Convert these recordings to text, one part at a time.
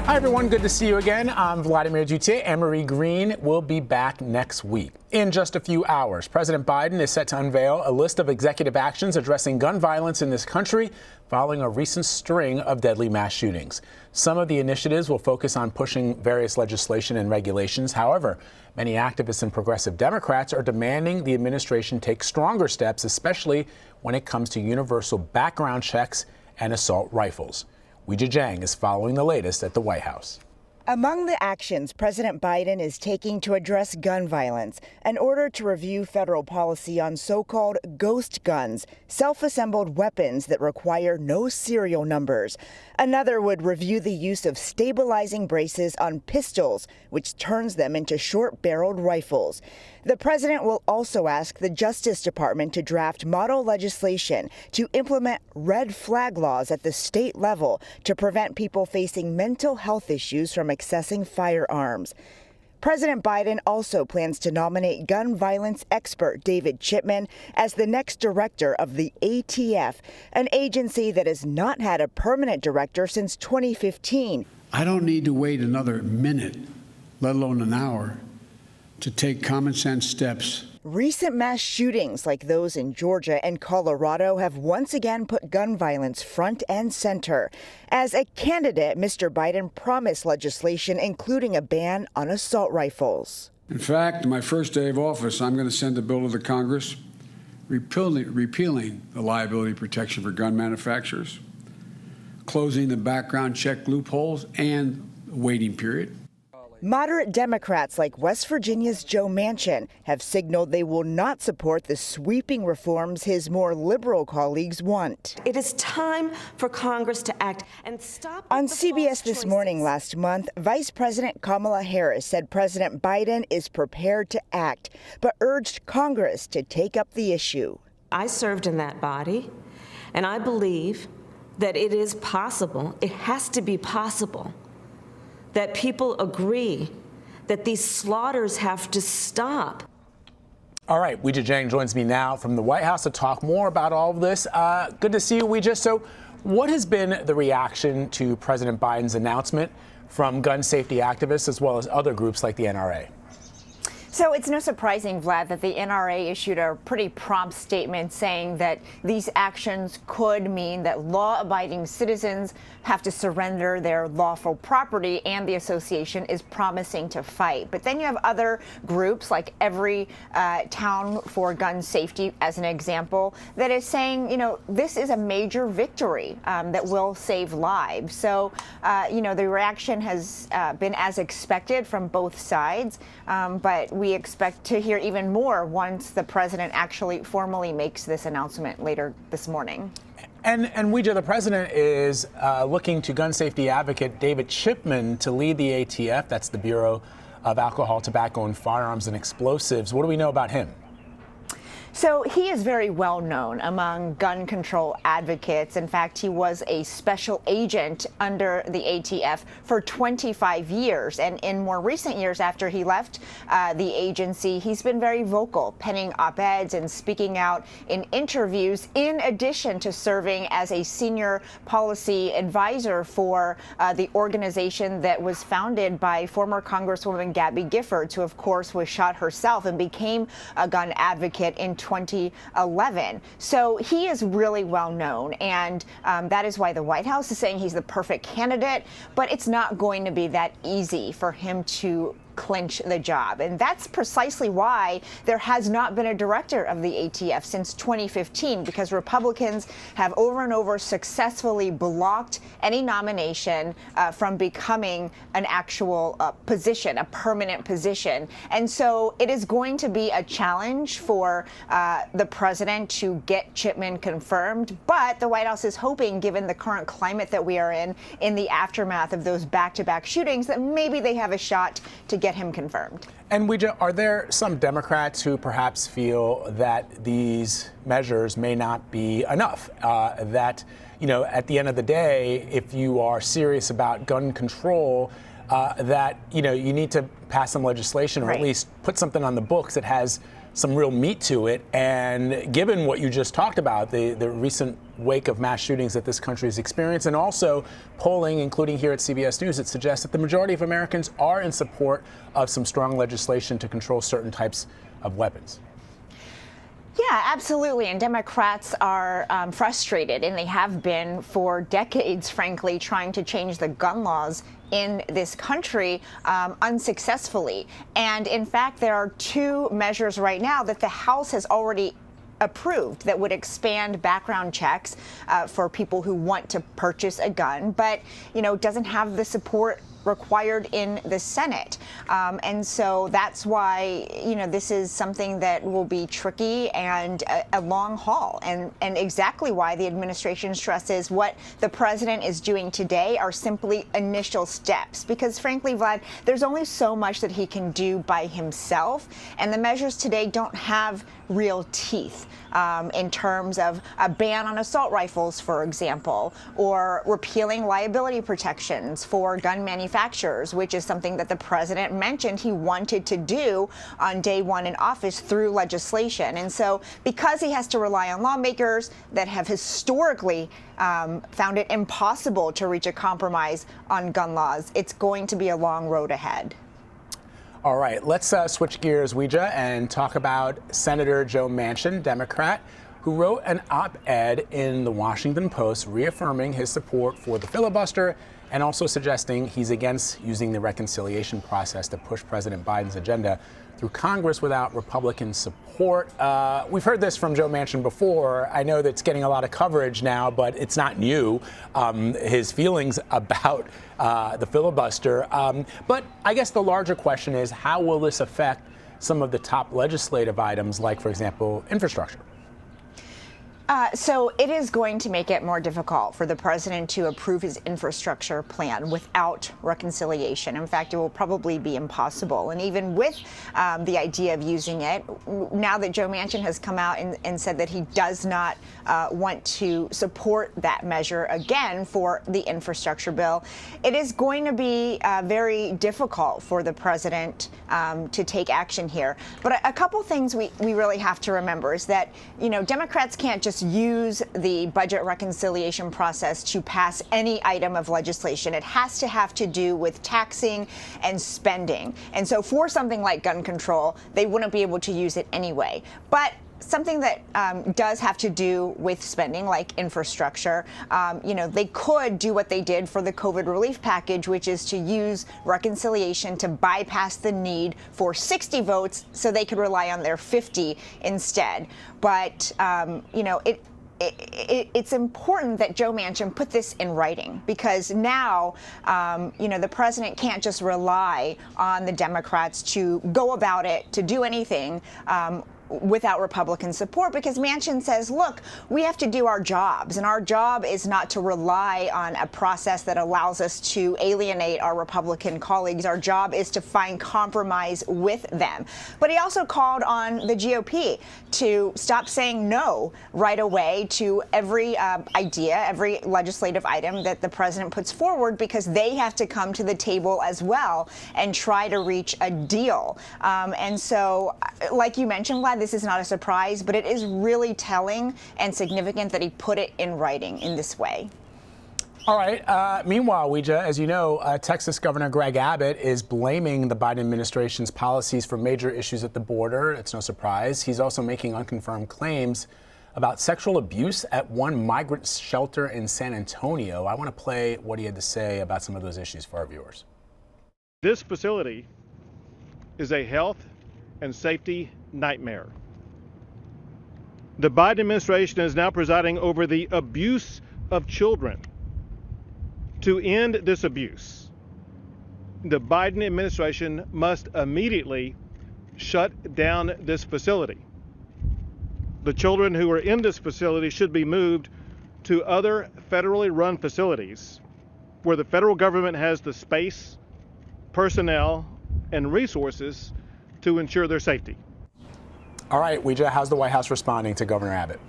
Hi, everyone. Good to see you again. I'm Vladimir Duthier. Anne-Marie Green will be back next week. In just a few hours, President Biden is set to unveil a list of executive actions addressing gun violence in this country following a recent string of deadly mass shootings. Some of the initiatives will focus on pushing various legislation and regulations. However, many activists and progressive Democrats are demanding the administration take stronger steps, especially when it comes to universal background checks and assault rifles. Weijia Jiang is following the latest at the White House. Among the actions President Biden is taking to address gun violence, an order to review federal policy on so-called ghost guns, self-assembled weapons that require no serial numbers. Another would review the use of stabilizing braces on pistols, which turns them into short-barreled rifles. The president will also ask the Justice Department to draft model legislation to implement red flag laws at the state level to prevent people facing mental health issues from accessing firearms. President Biden also plans to nominate gun violence expert David Chipman as the next director of the ATF, an agency that has not had a permanent director since 2015. I don't need to wait another minute, let alone an hour, to take common sense steps. Recent mass shootings like those in Georgia and Colorado have once again put gun violence front and center. As a candidate, Mr. Biden promised legislation including a ban on assault rifles. In fact, my first day of office, I'm going to send a bill to the Congress repealing the liability protection for gun manufacturers, closing the background check loopholes and the waiting period. Moderate Democrats like West Virginia's Joe Manchin have signaled they will not support the sweeping reforms his more liberal colleagues want. It is time for Congress to act and stop. On CBS This Morning last month, Vice President Kamala Harris said President Biden is prepared to act, but urged Congress to take up the issue. I served in that body, and I believe that it is possible, it has to be possible, that people agree that these slaughters have to stop. All right, Weijia Jiang joins me now from the White House to talk more about all of this. Good to see you, Weijia. So what has been the reaction to President Biden's announcement from gun safety activists as well as other groups like the NRA? So it's no surprising, Vlad, that the NRA issued a pretty prompt statement saying that these actions could mean that law-abiding citizens have to surrender their lawful property, and the association is promising to fight. But then you have other groups like Every Town for Gun Safety, as an example, that is saying, you know, this is a major victory that will save lives. So, the reaction has been as expected from both sides, but we expect to hear even more once the president actually formally makes this announcement later this morning. And Weijia, the president is looking to gun safety advocate David Chipman to lead the ATF. That's the Bureau of Alcohol, Tobacco, and Firearms and Explosives. What do we know about him? So he is very well known among gun control advocates. In fact, he was a special agent under the ATF for 25 years. And in more recent years, after he left the agency, he's been very vocal, penning op-eds and speaking out in interviews, in addition to serving as a senior policy advisor for the organization that was founded by former Congresswoman Gabby Giffords, who, of course, was shot herself and became a gun advocate in 2011. So he is really well known, and that is why the White House is saying he's the perfect candidate, but it's not going to be that easy for him to clinch the job. And that's precisely why there has not been a director of the ATF since 2015, because Republicans have over and over successfully blocked any nomination from becoming an actual position, a permanent position. And so it is going to be a challenge for the president to get Chipman confirmed. But the White House is hoping, given the current climate that we are in the aftermath of those back-to-back shootings, that maybe they have a shot to get him confirmed. And Weijia, are there some Democrats who perhaps feel that these measures may not be enough? That, at the end of the day, if you are serious about gun control, that, you need to pass some legislation or at least put something on the books that has some real meat to it. And given what you just talked about, the recent wake of mass shootings that this country has experienced, and also polling, including here at CBS News, that suggests that the majority of Americans are in support of some strong legislation to control certain types of weapons. Yeah, absolutely. And Democrats are frustrated, and they have been for decades, frankly, trying to change the gun laws in this country unsuccessfully. And in fact, there are two measures right now that the House has already approved that would expand background checks for people who want to purchase a gun, but, doesn't have the support required in the Senate. And so that's why, this is something that will be tricky and a long haul, and exactly why the administration stresses what the president is doing today are simply initial steps, because frankly, Vlad, there's only so much that he can do by himself, and the measures today don't have real teeth in terms of a ban on assault rifles, for example, or repealing liability protections for gun manufacturers, which is something that the president mentioned he wanted to do on day one in office through legislation. And so because he has to rely on lawmakers that have historically found it impossible to reach a compromise on gun laws, it's going to be a long road ahead. All right, let's switch gears, Weijia, and talk about Senator Joe Manchin, Democrat, who wrote an op-ed in the Washington Post reaffirming his support for the filibuster and also suggesting he's against using the reconciliation process to push President Biden's agenda through Congress without Republican support. We've heard this from Joe Manchin before. I know that it's getting a lot of coverage now, but it's not new, his feelings about the filibuster. But I guess the larger question is, how will this affect some of the top legislative items, like, for example, infrastructure? So it is going to make it more difficult for the president to approve his infrastructure plan without reconciliation. In fact, it will probably be impossible. And even with the idea of using it, now that Joe Manchin has come out and said that he does not want to support that measure again for the infrastructure bill, it is going to be very difficult for the president to take action here. But a couple things we really have to remember is that, Democrats can't just use the budget reconciliation process to pass any item of legislation. It has to have to do with taxing and spending. And so for something like gun control, they wouldn't be able to use it anyway. But something that does have to do with spending, like infrastructure, they could do what they did for the COVID relief package, which is to use reconciliation to bypass the need for 60 votes so they could rely on their 50 instead. But, it's important that Joe Manchin put this in writing, because now, the president can't just rely on the Democrats to go about it, to do anything without Republican support, because Manchin says, look, we have to do our jobs, and our job is not to rely on a process that allows us to alienate our Republican colleagues. Our job is to find compromise with them. But he also called on the GOP to stop saying no right away to every idea, every legislative item that the president puts forward, because they have to come to the table as well and try to reach a deal. And so, like you mentioned, Vlad, this is not a surprise, but it is really telling and significant that he put it in writing in this way. All right. Meanwhile, Weijia, as you know, Texas Governor Greg Abbott is blaming the Biden administration's policies for major issues at the border. It's no surprise. He's also making unconfirmed claims about sexual abuse at one migrant shelter in San Antonio. I want to play what he had to say about some of those issues for our viewers. This facility is a health and safety nightmare. The Biden administration is now presiding over the abuse of children. To end this abuse, the Biden administration must immediately shut down this facility. The children who are in this facility should be moved to other federally run facilities where the federal government has the space, personnel, and resources to ensure their safety. All right, Weijia, how's the White House responding to Governor Abbott?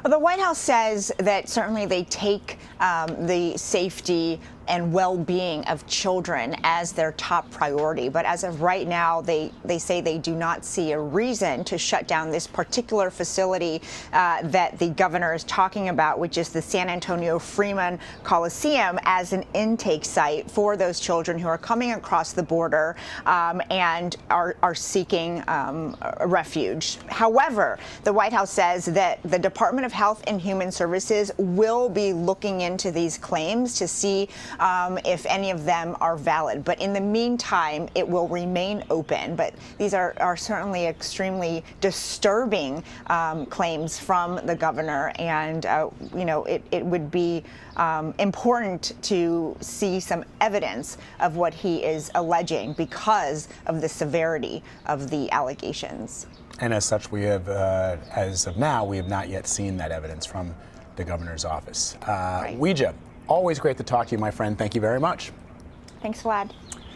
Well, the White House says that certainly they take the safety and well-being of children as their top priority. But as of right now, they say they do not see a reason to shut down this particular facility that the governor is talking about, which is the San Antonio Freeman Coliseum, as an intake site for those children who are coming across the border and are seeking refuge. However, the White House says that the Department of Health and Human Services will be looking into these claims to see if any of them are valid. But in the meantime, it will remain open. But these are certainly extremely disturbing claims from the governor, and it would be important to see some evidence of what he is alleging because of the severity of the allegations. And as such, we have, as of now, we have not yet seen that evidence from the governor's office. Right. Weijia, always great to talk to you, my friend. Thank you very much. Thanks, Vlad.